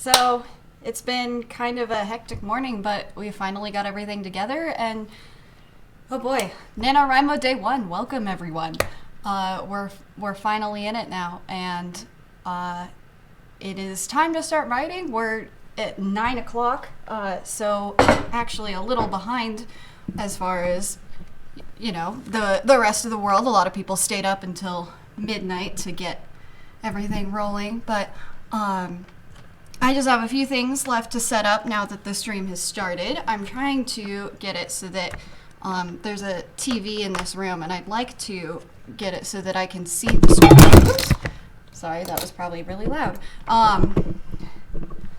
So it's been kind of a hectic morning, but we finally got everything together, and oh boy, NaNoWriMo day one. Welcome everyone. We're finally in it now, and it is time to start writing. We're at 9 o'clock, so actually a little behind as far as the rest of the world. A lot of people stayed up until midnight to get everything rolling, but I just have a few things left to set up now that the stream has started. I'm trying to get it so that there's a TV in this room, and I'd like to get it so that I can see the screen. Oops. Sorry, that was probably really loud.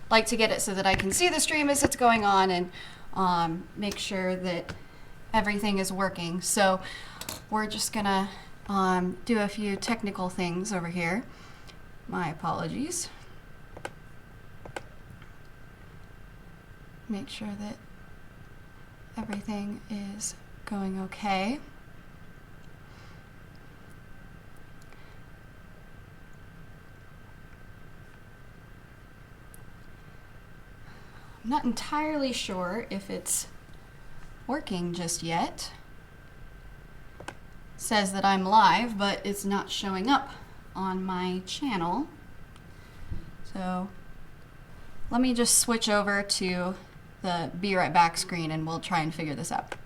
Like to get it so that I can see the stream as it's going on and make sure that everything is working. So we're just gonna do a few technical things over here. My apologies. Make sure that everything is going okay. I'm not entirely sure if it's working just yet. It says that I'm live, but it's not showing up on my channel. So let me just switch over to the Be Right Back screen and we'll try and figure this out.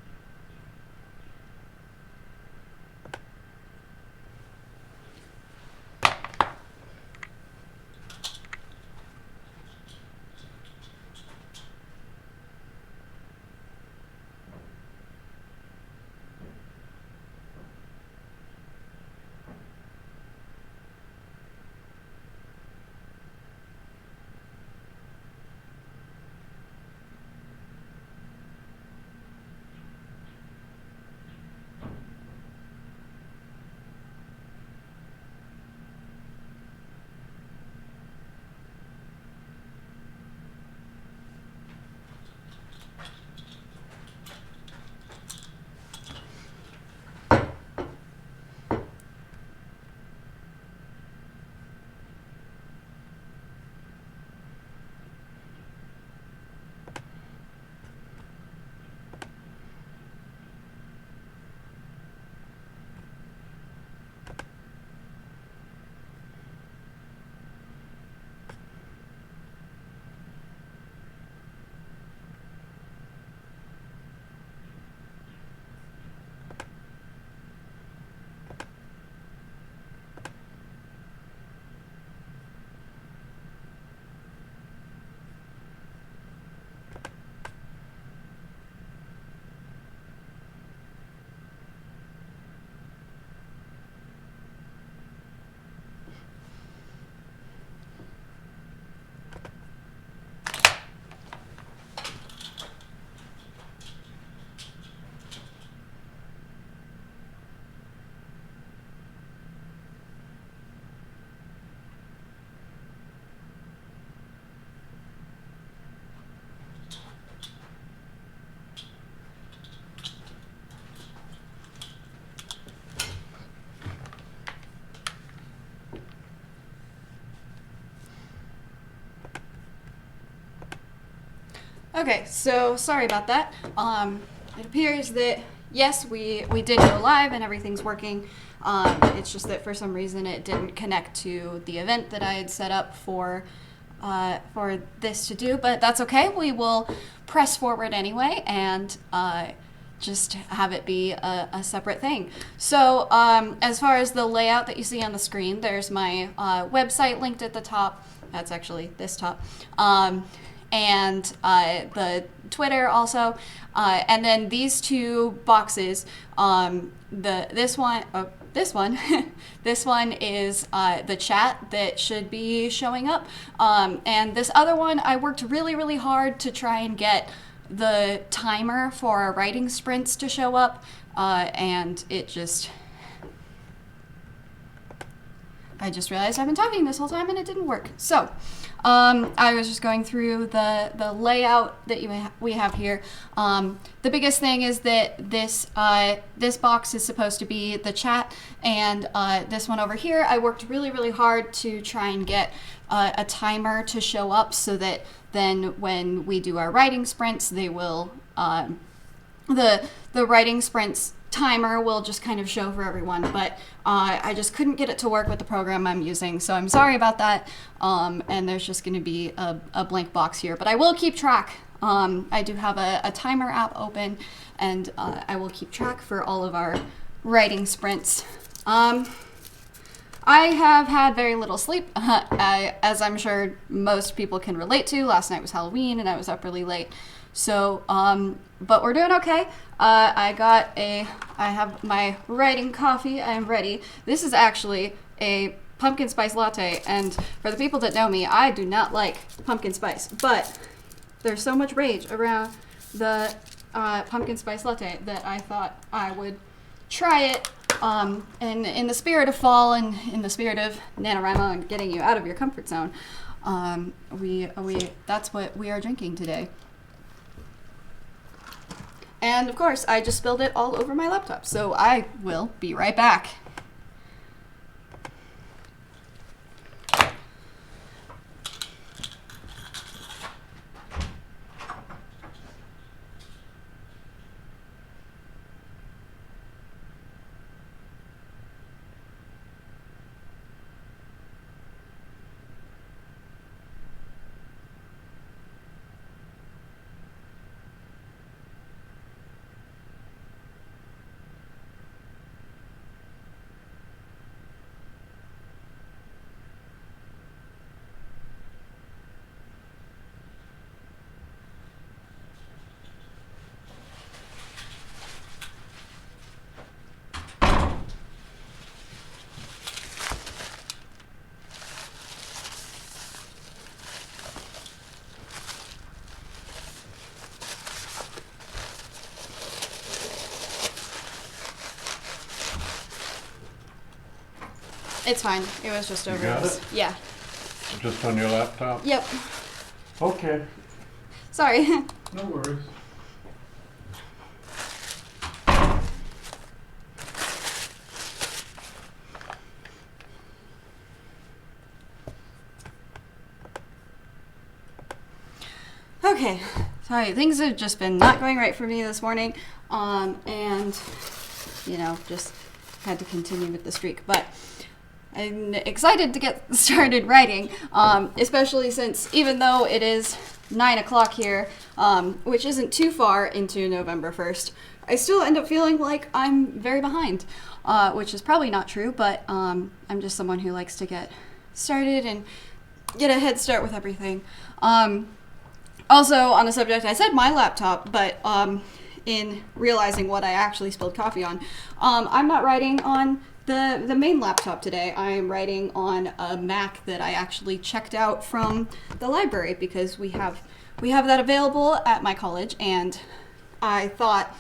Okay, so sorry about that. It appears that, yes, we did go live and everything's working. It's just that for some reason it didn't connect to the event that I had set up for this to do, but that's okay. We will press forward anyway and just have it be a separate thing. So as far as the layout that you see on the screen, there's my website linked at the top. That's actually this top. And the Twitter also, and then these two boxes. This one is the chat that should be showing up, and this other one I worked really hard to try and get the timer for our writing sprints to show up, and it just I just realized I've been talking this whole time and it didn't work. So I was just going through the layout that we have here. The biggest thing is that this box is supposed to be the chat, and this one over here, I worked really, really hard to try and get a timer to show up so that then when we do our writing sprints, they will, the writing sprints timer will just kind of show for everyone, but I just couldn't get it to work with the program I'm using, so I'm sorry about that, and there's just going to be a blank box here, but I will keep track. I do have a timer app open, and I will keep track for all of our writing sprints. I have had very little sleep, as I'm sure most people can relate to. Last night was Halloween, and I was up really late. So, but we're doing okay. I have my writing coffee. I'm ready. This is actually a pumpkin spice latte, and for the people that know me, I do not like pumpkin spice, but there's so much rage around the pumpkin spice latte that I thought I would try it. And in the spirit of fall and in the spirit of NaNoWriMo and getting you out of your comfort zone, that's what we are drinking today. And of course, I just spilled it all over my laptop, so I will be right back. It's fine. It was just over. You got it? Yeah. Just on your laptop? Yep. Okay. Sorry. No worries. Okay. Sorry, things have just been not going right for me this morning. And, you know, just had to continue with the streak. But I'm excited to get started writing, especially since even though it is 9 o'clock here, which isn't too far into November 1st, I still end up feeling like I'm very behind, which is probably not true, but I'm just someone who likes to get started and get a head start with everything. Also, on the subject, I said my laptop, but in realizing what I actually spilled coffee on, I'm not writing on the main laptop today. I am writing on a Mac that I actually checked out from the library because we have that available at my college, and I thought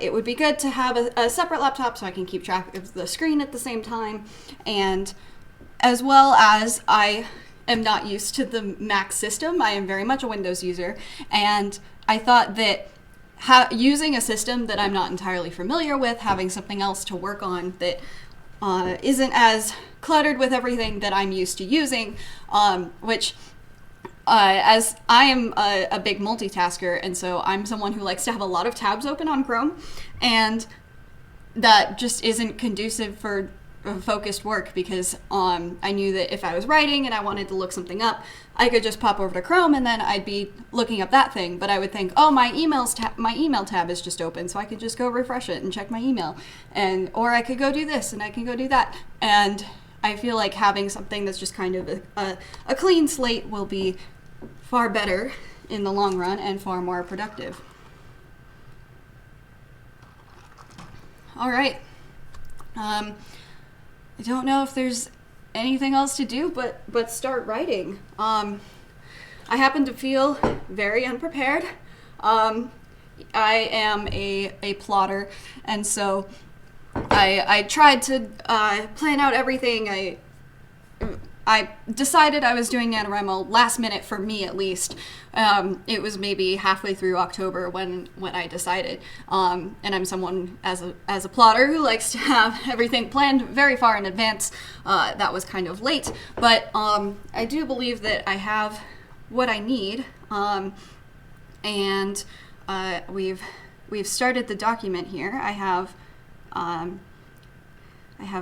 it would be good to have a separate laptop so I can keep track of the screen at the same time, and as well as I am not used to the Mac system. I am very much a Windows user, and I thought that using a system that I'm not entirely familiar with, having something else to work on that isn't as cluttered with everything that I'm used to using, which as I am a big multitasker, and so I'm someone who likes to have a lot of tabs open on Chrome, and that just isn't conducive for focused work because I knew that if I was writing and I wanted to look something up, I could just pop over to Chrome and then I'd be looking up that thing. But I would think, oh, my email tab is just open, so I could just go refresh it and check my email, or I could go do this and I can go do that. And I feel like having something that's just kind of a clean slate will be far better in the long run and far more productive. All right. I don't know if there's anything else to do but start writing. I happen to feel very unprepared. I am a plotter, and so I tried to plan out everything. I decided I was doing NaNoWriMo last minute, for me at least. It was maybe halfway through October when I decided. And I'm someone, as a plotter, who likes to have everything planned very far in advance. That was kind of late, but I do believe that I have what I need. And we've started the document here. I have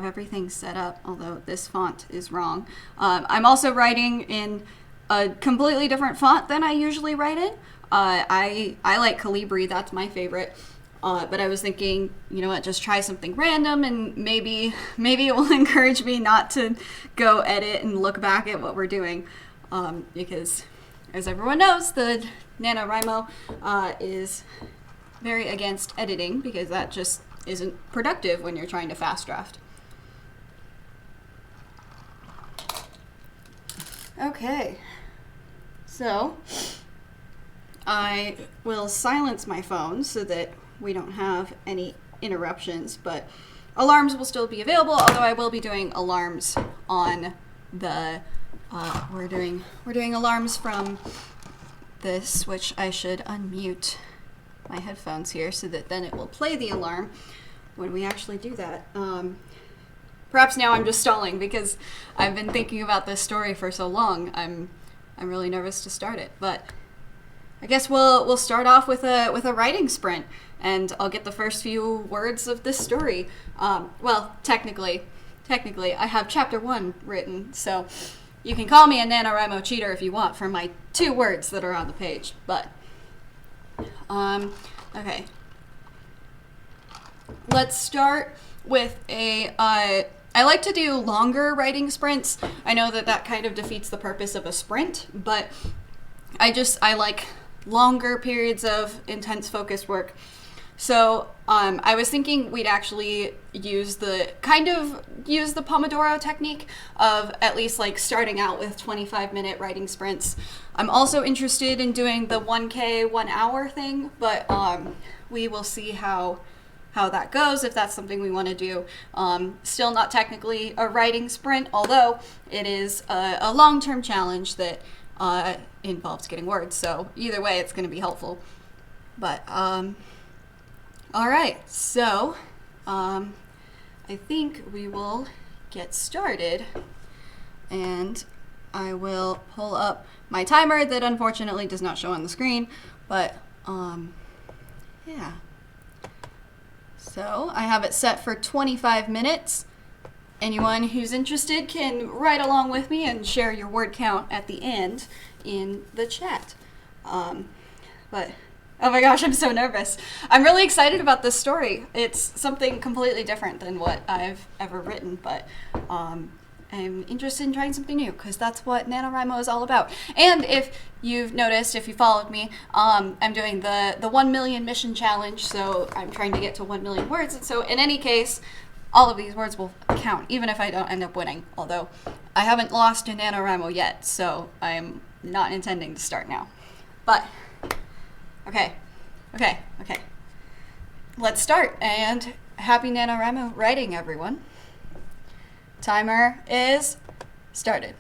everything set up, although this font is wrong. I'm also writing in a completely different font than I usually write in. I like Calibri, that's my favorite. But I was thinking, you know what, just try something random, and maybe it will encourage me not to go edit and look back at what we're doing. Because, as everyone knows, the NaNoWriMo is very against editing, because that just isn't productive when you're trying to fast draft. Okay, so I will silence my phone so that we don't have any interruptions, but alarms will still be available, although I will be doing alarms on the, we're doing alarms from this, which I should unmute my headphones here so that then it will play the alarm when we actually do that. Perhaps now I'm just stalling because I've been thinking about this story for so long. I'm really nervous to start it, but I guess we'll start off with a writing sprint, and I'll get the first few words of this story. Well, technically, I have chapter 1 written, so you can call me a NaNoWriMo cheater if you want for my 2 words that are on the page, but okay. Let's start with I like to do longer writing sprints. I know that kind of defeats the purpose of a sprint, but I like longer periods of intense focused work. So I was thinking we'd actually use the Pomodoro technique of at least like starting out with 25-minute writing sprints. I'm also interested in doing the 1K 1 hour thing, but we will see how that goes, if that's something we want to do. Still not technically a writing sprint, although it is a long-term challenge that involves getting words. So either way, it's going to be helpful. But all right, so I think we will get started, and I will pull up my timer that unfortunately does not show on the screen, but yeah. So I have it set for 25 minutes. Anyone who's interested can write along with me and share your word count at the end in the chat. But oh my gosh, I'm so nervous. I'm really excited about this story. It's something completely different than what I've ever written, but I'm interested in trying something new because that's what NaNoWriMo is all about. And if you've noticed, if you followed me, I'm doing the 1 million mission challenge, so I'm trying to get to 1 million words. And so in any case, all of these words will count, even if I don't end up winning, although I haven't lost to NaNoWriMo yet, so I'm not intending to start now. But, okay. Let's start, and happy NaNoWriMo writing, everyone. Timer is started.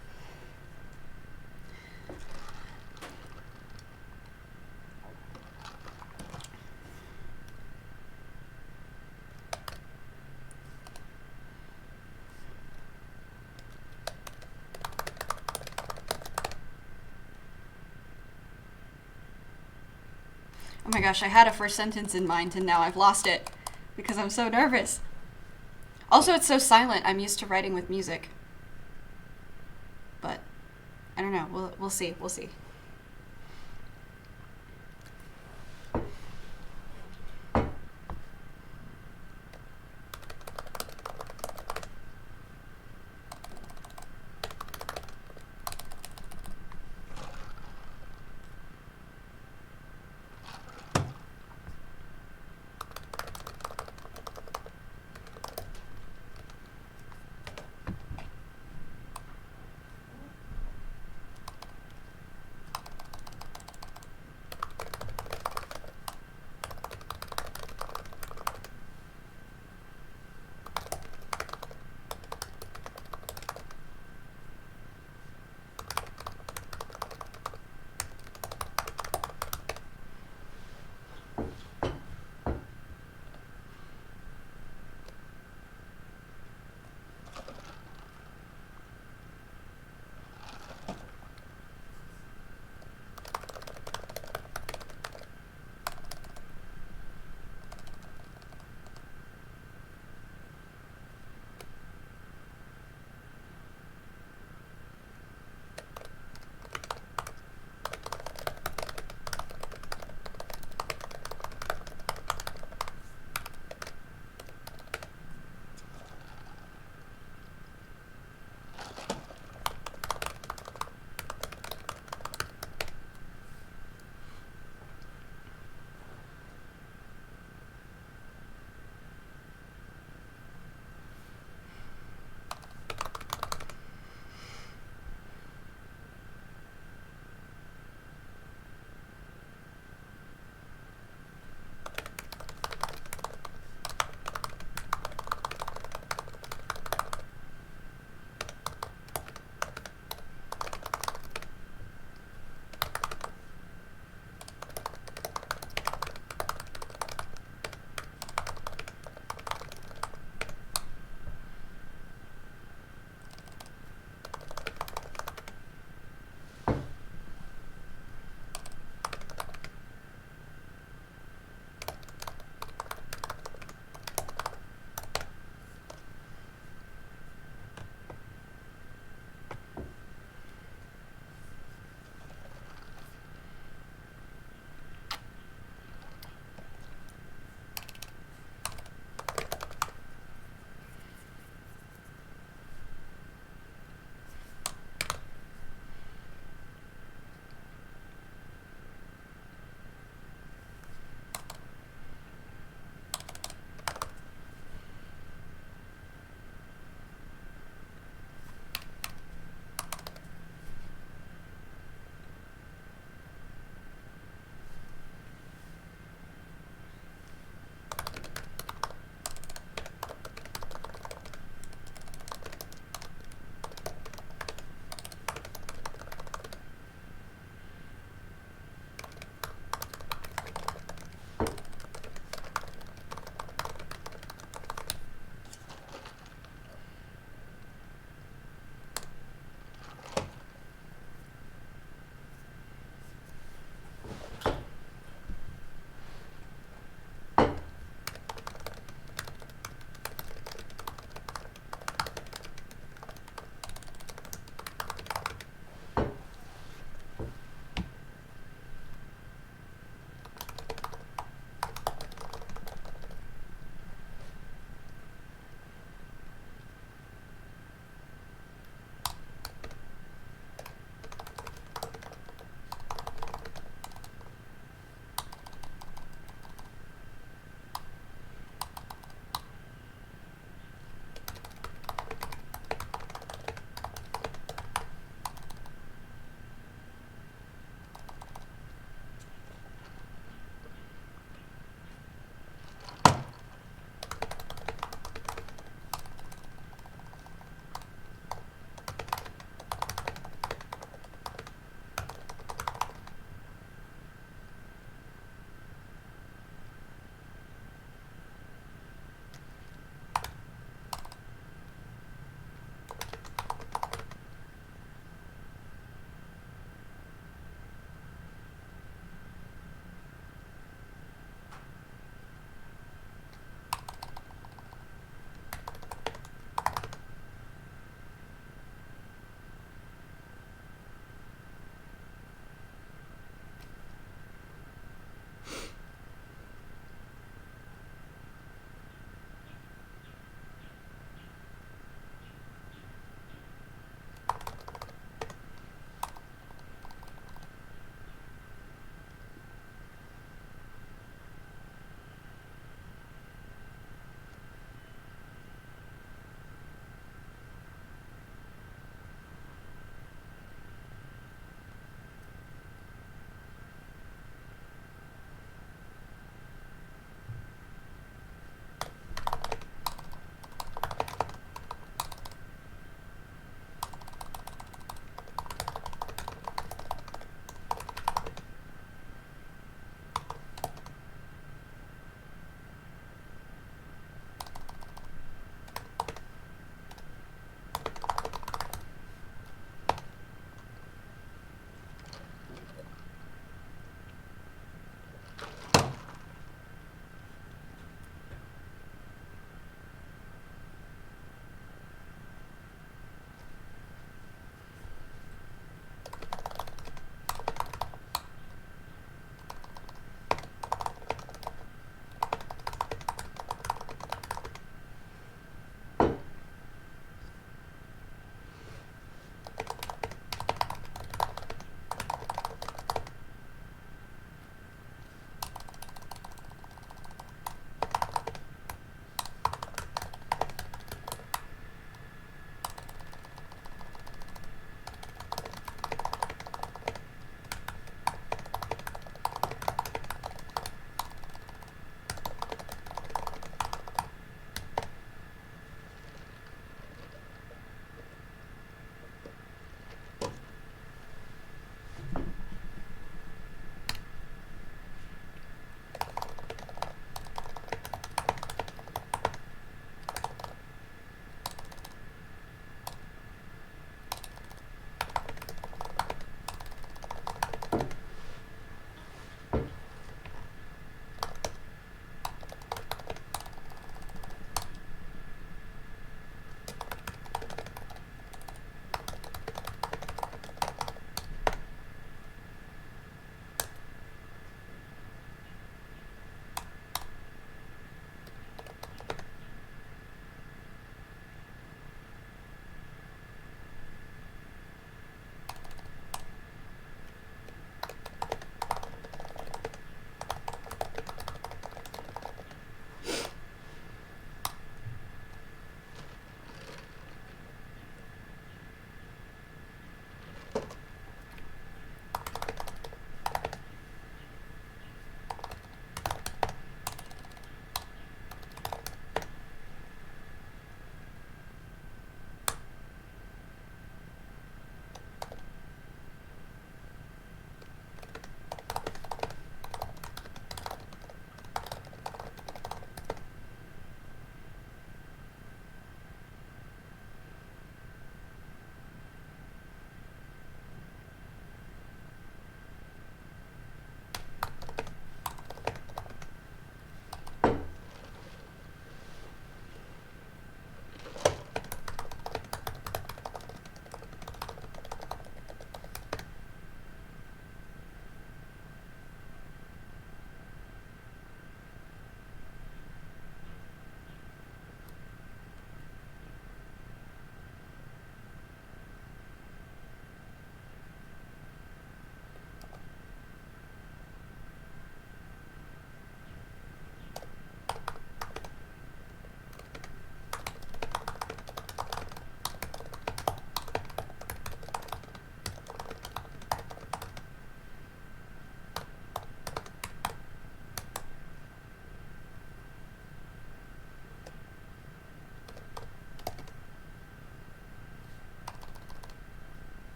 Oh my gosh, I had a first sentence in mind and now I've lost it because I'm so nervous. Also, it's so silent. I'm used to writing with music. But I don't know. We'll see. We'll see.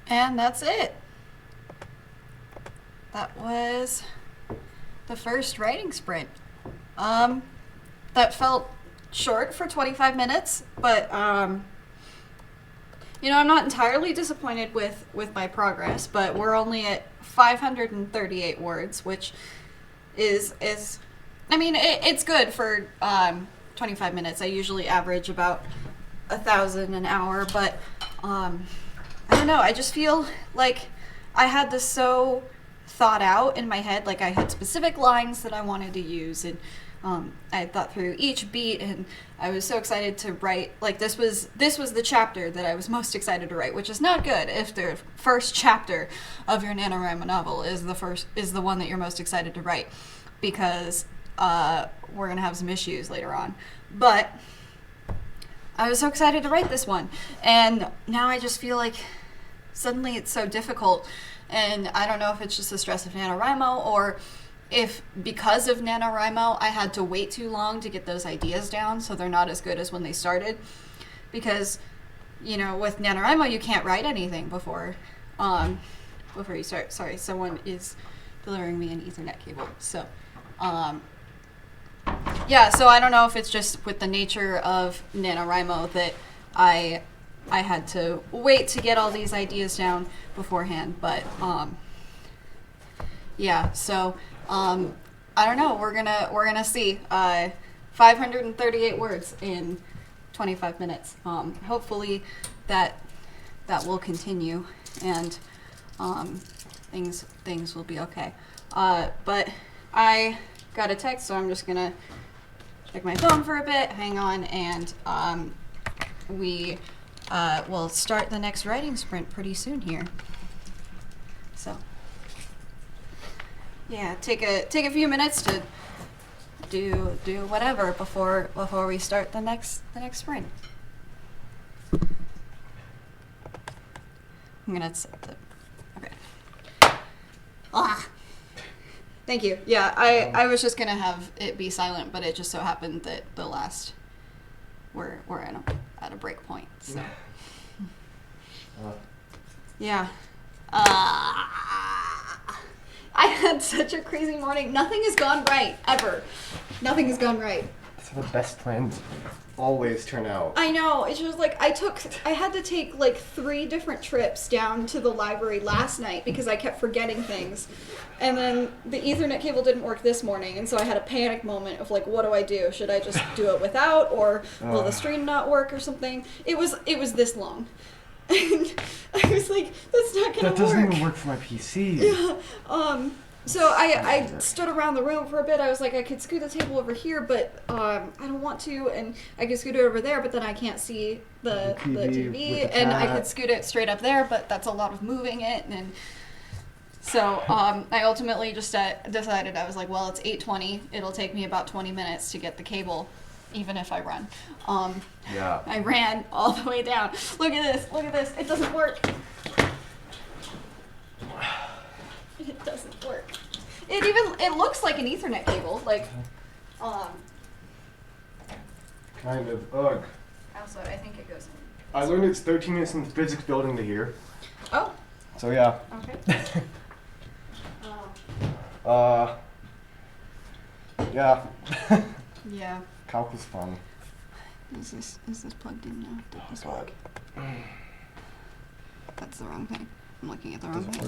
And that's it. That was the first writing sprint. That felt short for 25 minutes, but you know, I'm not entirely disappointed with my progress, but we're only at 538 words, which is I mean, it's good for 25 minutes. I usually average about 1,000 an hour, but I don't know. I just feel like I had this so thought out in my head. Like I had specific lines that I wanted to use, and I had thought through each beat, and I was so excited to write. Like this was the chapter that I was most excited to write, which is not good if the first chapter of your NaNoWriMo novel is the one that you're most excited to write, because we're gonna have some issues later on. But I was so excited to write this one, and now I just feel like suddenly it's so difficult, and I don't know if it's just the stress of NaNoWriMo, or if because of NaNoWriMo I had to wait too long to get those ideas down, so they're not as good as when they started. Because, you know, with NaNoWriMo you can't write anything before you start. Sorry, someone is delivering me an Ethernet cable. So, yeah, so I don't know if it's just with the nature of NaNoWriMo that I had to wait to get all these ideas down beforehand, but yeah, so I don't know. We're gonna see. 538 words in 25 minutes. Hopefully that will continue, and things will be okay. But I got a text, so I'm just gonna check my phone for a bit. Hang on, and we will start the next writing sprint pretty soon here. So yeah, take a few minutes to do whatever before we start the next sprint. I'm gonna set the okay. Thank you. Yeah, I was just gonna have it be silent, but it just so happened that the last we're at a break point. So yeah. I had such a crazy morning. Nothing has gone right, ever. Nothing has gone right. That's how the best plans always turn out. I know. It's just like I had to take like 3 different trips down to the library last night because I kept forgetting things. And then the Ethernet cable didn't work this morning, and so I had a panic moment of like, what do I do? Should I just do it without, or will the stream not work or something? It was this long. And I was like, that's not gonna work. That doesn't even work for my PC. Yeah. So I stood around the room for a bit. I was like, I could scoot the table over here, but I don't want to, and I could scoot it over there, but then I can't see the TV, and I could scoot it straight up there, but that's a lot of moving it, and so I ultimately just decided, I was like, well, it's 8:20. It'll take me about 20 minutes to get the cable, even if I run. Yeah. I ran all the way down. Look at this. Look at this. It doesn't work. It doesn't work. It looks like an Ethernet cable, like, Kind of. Ugh. also, I think it goes in. I learned it's 13 minutes in the physics building to here. Oh, So yeah. okay. Yeah. Yeah. Calc was fun. Is this plugged in now? Did this work? That's the wrong thing. I'm looking at the wrong thing.